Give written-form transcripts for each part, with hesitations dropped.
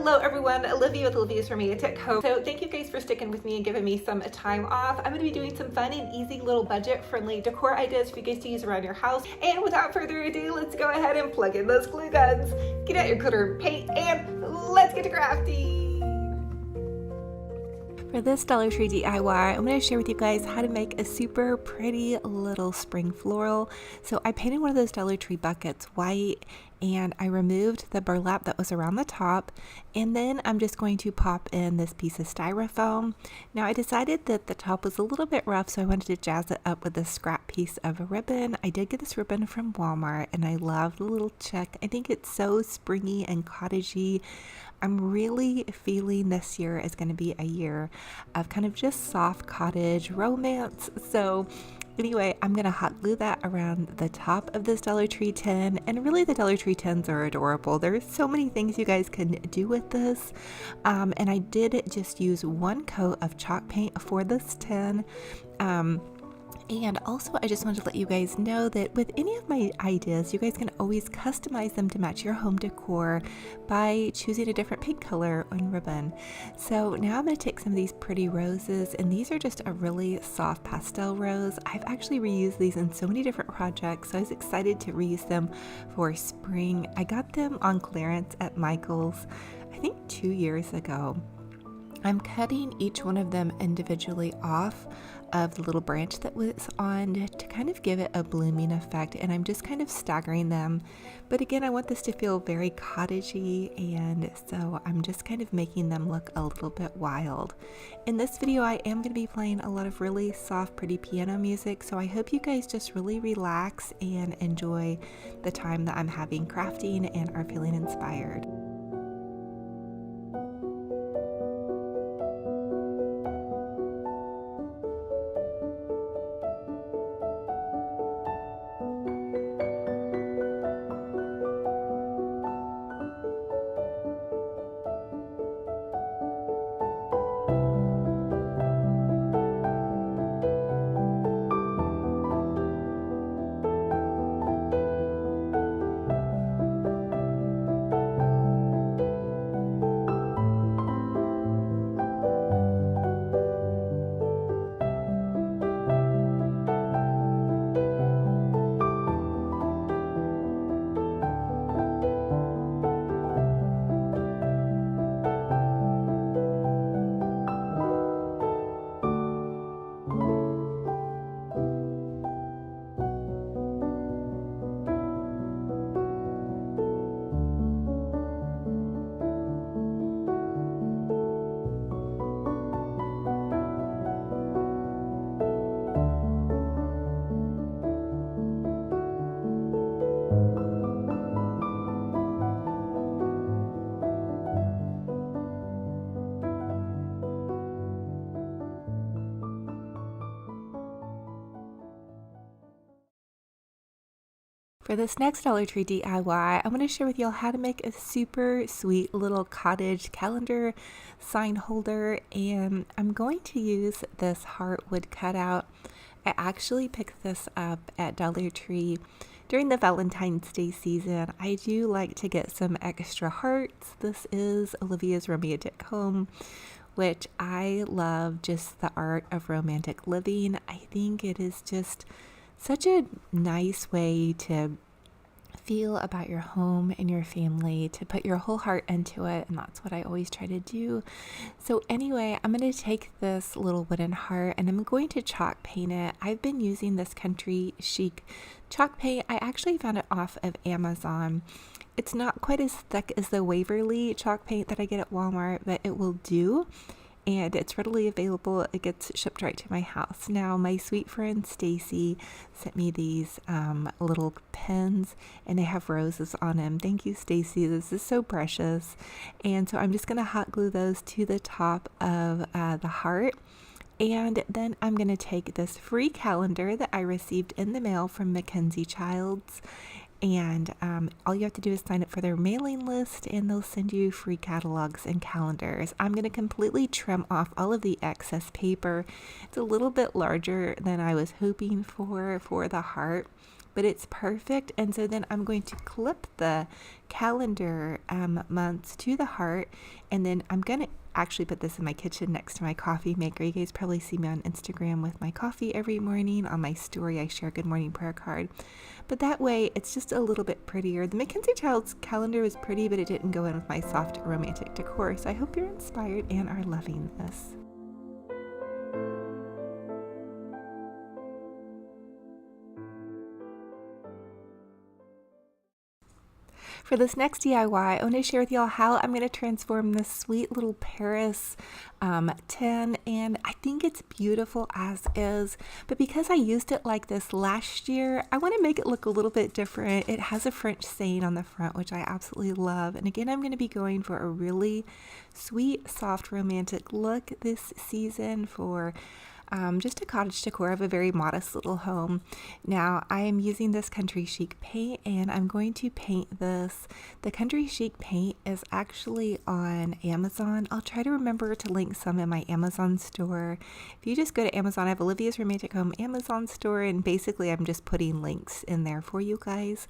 Hello everyone, Olivia with Olivia's Romantic Home. So thank you guys for sticking with me and giving me some time off. I'm going to be doing some fun and easy little budget friendly decor ideas for you guys to use around your house. And without further ado, let's go ahead and plug in those glue guns, get out your glitter and paint, and let's get to crafting. For this Dollar Tree DIY, I'm going to share with you guys how to make a super pretty little spring floral. So I painted one of those Dollar Tree buckets white and I removed the burlap that was around the top, and then I'm just going to pop in this piece of styrofoam. Now I decided that the top was a little bit rough, so I wanted to jazz it up with this scrap piece of ribbon. I did get this ribbon from Walmart and I love the little check. I think it's so springy and cottagey. I'm really feeling this year is going to be a year of kind of just soft cottage romance. So anyway, I'm going to hot glue that around the top of this Dollar Tree tin. And really the Dollar Tree tins are adorable. There's so many things you guys can do with this. And I did just use one coat of chalk paint for this tin. And also, I just wanted to let you guys know that with any of my ideas, you guys can always customize them to match your home decor by choosing a different paint color on ribbon. So now I'm going to take some of these pretty roses, and these are just a really soft pastel rose. I've actually reused these in so many different projects, so I was excited to reuse them for spring. I got them on clearance at Michael's, I think 2 years ago. I'm cutting each one of them individually off of the little branch that was on to kind of give it a blooming effect, and I'm just kind of staggering them. But again, I want this to feel very cottagey, and so I'm just kind of making them look a little bit wild. In this video, I am going to be playing a lot of really soft, pretty piano music, so I hope you guys just really relax and enjoy the time that I'm having crafting and are feeling inspired. For this next Dollar Tree DIY, I'm going to share with y'all how to make a super sweet little cottage calendar sign holder, and I'm going to use this heartwood cutout. I actually picked this up at Dollar Tree during the Valentine's Day season. I do like to get some extra hearts. This is Olivia's Romantic Home, which I love just the art of romantic living. I think it is just such a nice way to feel about your home and your family, to put your whole heart into it, and that's what I always try to do. So anyway, I'm going to take this little wooden heart and I'm going to chalk paint it. I've been using this Country Chic chalk paint. I actually found it off of Amazon. It's not quite as thick as the Waverly chalk paint that I get at Walmart, but it will do. And it's readily available. It gets shipped right to my house. Now, my sweet friend Stacy sent me these little pins, and they have roses on them. Thank you, Stacy. This is so precious. And so I'm just going to hot glue those to the top of the heart. And then I'm going to take this free calendar that I received in the mail from Mackenzie Childs, And all you have to do is sign up for their mailing list and they'll send you free catalogs and calendars. I'm going to completely trim off all of the excess paper. It's a little bit larger than I was hoping for the heart, but it's perfect. And so then I'm going to clip the calendar months to the heart, and then I'm going to actually put this in my kitchen next to my coffee maker. You guys probably see me on Instagram with my coffee every morning. On my story, I share a good morning prayer card. But that way, it's just a little bit prettier. The Mackenzie Child's calendar was pretty, but it didn't go in with my soft romantic decor. So I hope you're inspired and are loving this. For this next DIY, I want to share with y'all how I'm going to transform this sweet little Paris tin, and I think it's beautiful as is, but because I used it like this last year, I want to make it look a little bit different. It has a French saying on the front, which I absolutely love, and again, I'm going to be going for a really sweet, soft, romantic look this season for just a cottage decor of a very modest little home. Now I am using this Country Chic paint, and I'm going to paint this. The Country Chic paint is actually on Amazon. I'll try to remember to link some in my Amazon store. If you just go to Amazon, I have Olivia's Romantic Home Amazon store, and basically I'm just putting links in there for you guys.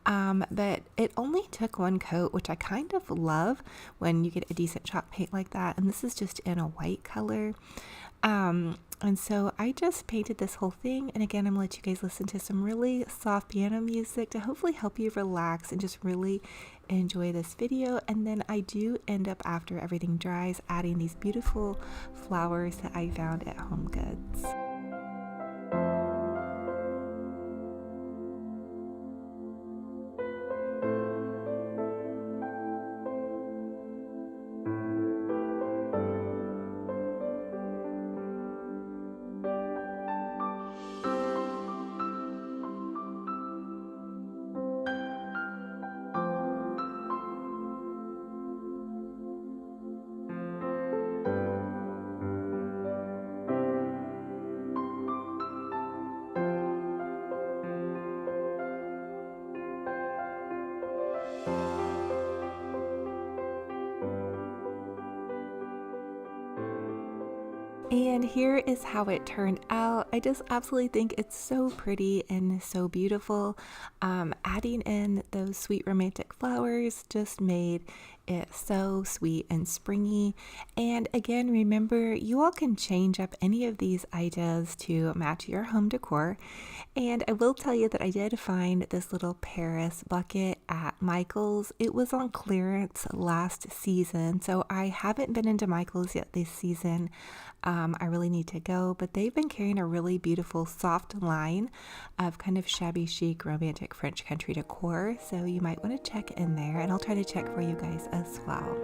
But it only took one coat, which I kind of love when you get a decent chalk paint like that, and this is just in a white color. And so I just painted this whole thing, and again, I'm gonna let you guys listen to some really soft piano music to hopefully help you relax and just really enjoy this video. And then I do end up, after everything dries, adding these beautiful flowers that I found at Home Goods. And here is how it turned out. I just absolutely think it's so pretty and so beautiful. Adding in those sweet romantic flowers just made it so sweet and springy. And again, remember, you all can change up any of these ideas to match your home decor. And I will tell you that I did find this little Paris bucket at Michael's. It was on clearance last season, so I haven't been into Michael's yet this season. I really need to go, but they've been carrying a really beautiful soft line of kind of shabby chic romantic French country decor, so you might want to check in there, and I'll try to check for you guys as well.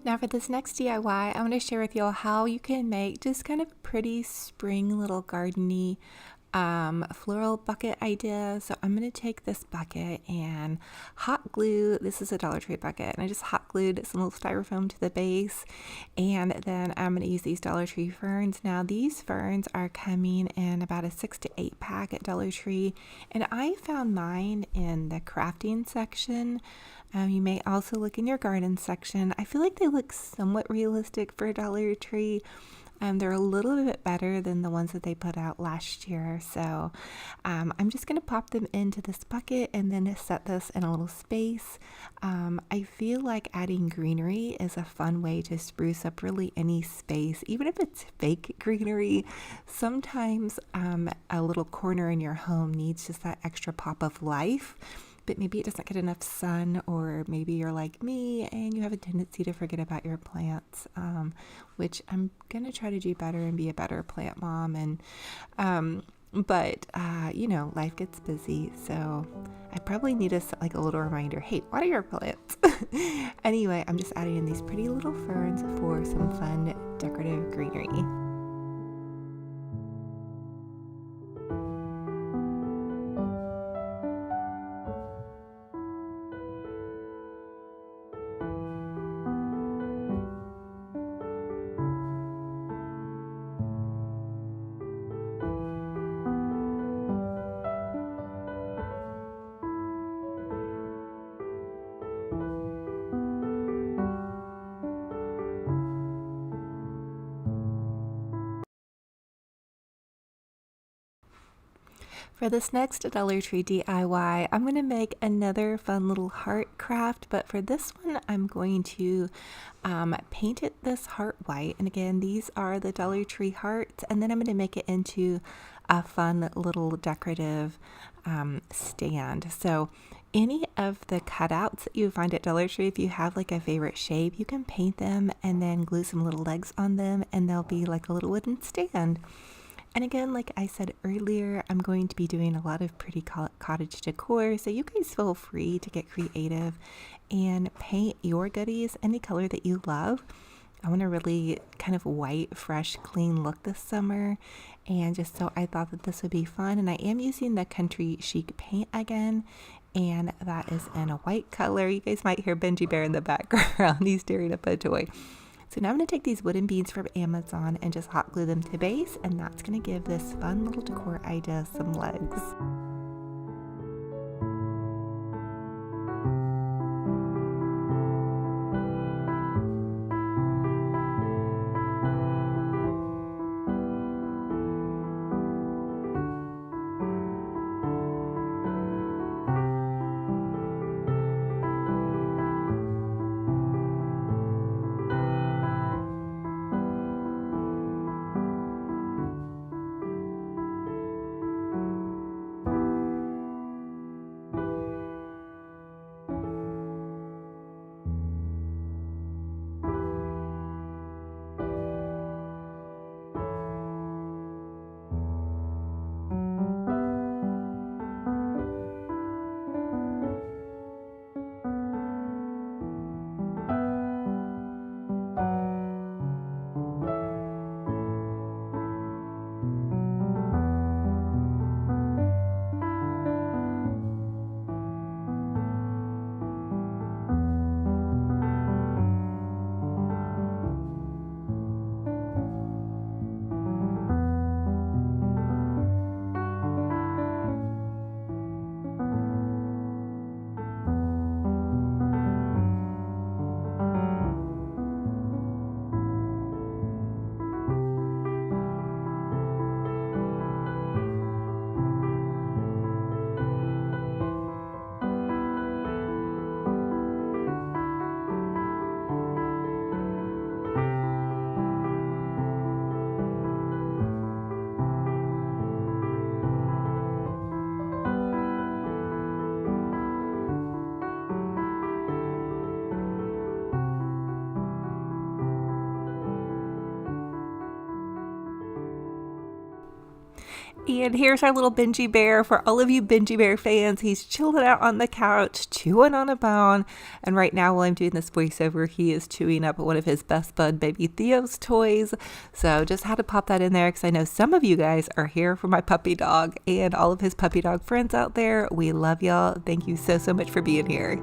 Now for this next DIY, I want to share with you all how you can make just kind of a pretty spring little gardeny floral bucket idea. So I'm going to take this bucket and hot glue. This is a Dollar Tree bucket, and I just hot glued some little styrofoam to the base, and then I'm going to use these Dollar Tree ferns. Now these ferns are coming in about a 6 to 8 pack at Dollar Tree, and I found mine in the crafting section. You may also look in your garden section. I feel like they look somewhat realistic for Dollar Tree. They're a little bit better than the ones that they put out last year. So I'm just going to pop them into this bucket and then set this in a little space. I feel like adding greenery is a fun way to spruce up really any space, even if it's fake greenery. Sometimes a little corner in your home needs just that extra pop of life, but maybe it doesn't get enough sun, or maybe you're like me and you have a tendency to forget about your plants, which I'm going to try to do better and be a better plant mom. And But, you know, life gets busy, so I probably need like a little reminder, hey, water your plants. Anyway, I'm just adding in these pretty little ferns for some fun decorative greenery. For this next Dollar Tree DIY, I'm going to make another fun little heart craft, but for this one, I'm going to paint it this heart white. And again, these are the Dollar Tree hearts, and then I'm going to make it into a fun little decorative stand. So any of the cutouts that you find at Dollar Tree, if you have like a favorite shape, you can paint them and then glue some little legs on them, and they'll be like a little wooden stand. And again, like I said earlier, I'm going to be doing a lot of pretty cottage decor, so you guys feel free to get creative and paint your goodies any color that you love. I want a really kind of white, fresh, clean look this summer, and just so I thought that this would be fun. And I am using the Country Chic paint again, and that is in a white color. You guys might hear Benji Bear in the background. He's tearing up a toy. So now I'm going to take these wooden beads from Amazon and just hot glue them to base, and that's going to give this fun little decor idea some legs. And here's our little Benji Bear. For all of you Benji Bear fans, he's chilling out on the couch, chewing on a bone. And right now, while I'm doing this voiceover, he is chewing up one of his best bud baby Theo's toys. So just had to pop that in there because I know some of you guys are here for my puppy dog and all of his puppy dog friends out there. We love y'all. Thank you so much for being here.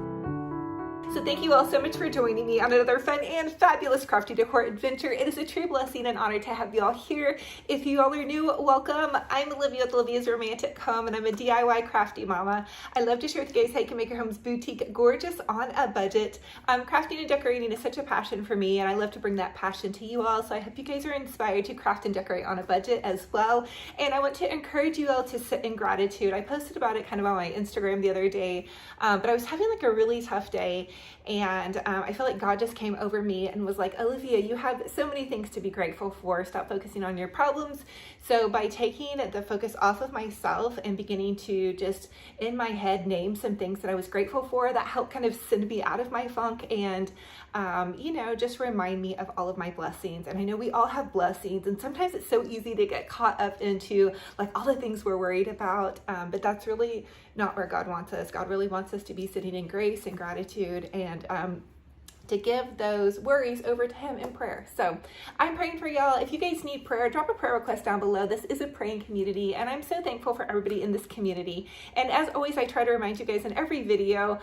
So thank you all so much for joining me on another fun and fabulous crafty decor adventure. It is a true blessing and honor to have you all here. If you all are new, welcome. I'm Olivia with Olivia's Romantic Home, and I'm a DIY crafty mama. I love to share with you guys how you can make your homes boutique gorgeous on a budget. Crafting and decorating is such a passion for me, and I love to bring that passion to you all. So I hope you guys are inspired to craft and decorate on a budget as well. And I want to encourage you all to sit in gratitude. I posted about it kind of on my Instagram the other day, but I was having like a really tough day. And I feel like God just came over me and was like, Olivia, you have so many things to be grateful for. Stop focusing on your problems. So by taking the focus off of myself and beginning to just in my head name some things that I was grateful for, that helped kind of send me out of my funk and just remind me of all of my blessings. And I know we all have blessings, and sometimes it's so easy to get caught up into like all the things we're worried about, but that's really not where God wants us. God really wants us to be sitting in grace and gratitude, and to give those worries over to him in prayer. So I'm praying for y'all. If you guys need prayer, drop a prayer request down below. This is a praying community, and I'm so thankful for everybody in this community. And as always, I try to remind you guys in every video,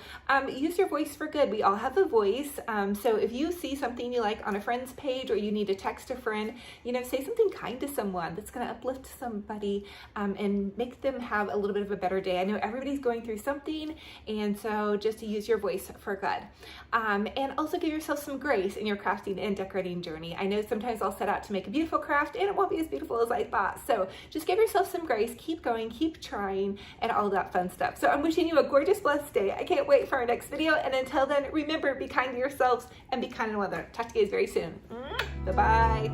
use your voice for good. We all have a voice. So if you see something you like on a friend's page, or you need to text a friend, say something kind to someone that's going to uplift somebody and make them have a little bit of a better day. I know everybody's going through something, and so just to use your voice for good. And also give yourself some grace in your crafting and decorating journey. I know sometimes I'll set out to make a beautiful craft and it won't be as beautiful as I thought. So just give yourself some grace, keep going, keep trying, and all that fun stuff. So I'm wishing you a gorgeous, blessed day. I can't wait for our next video. And until then, remember, be kind to yourselves and be kind to one another. Talk to you guys very soon. Bye-bye.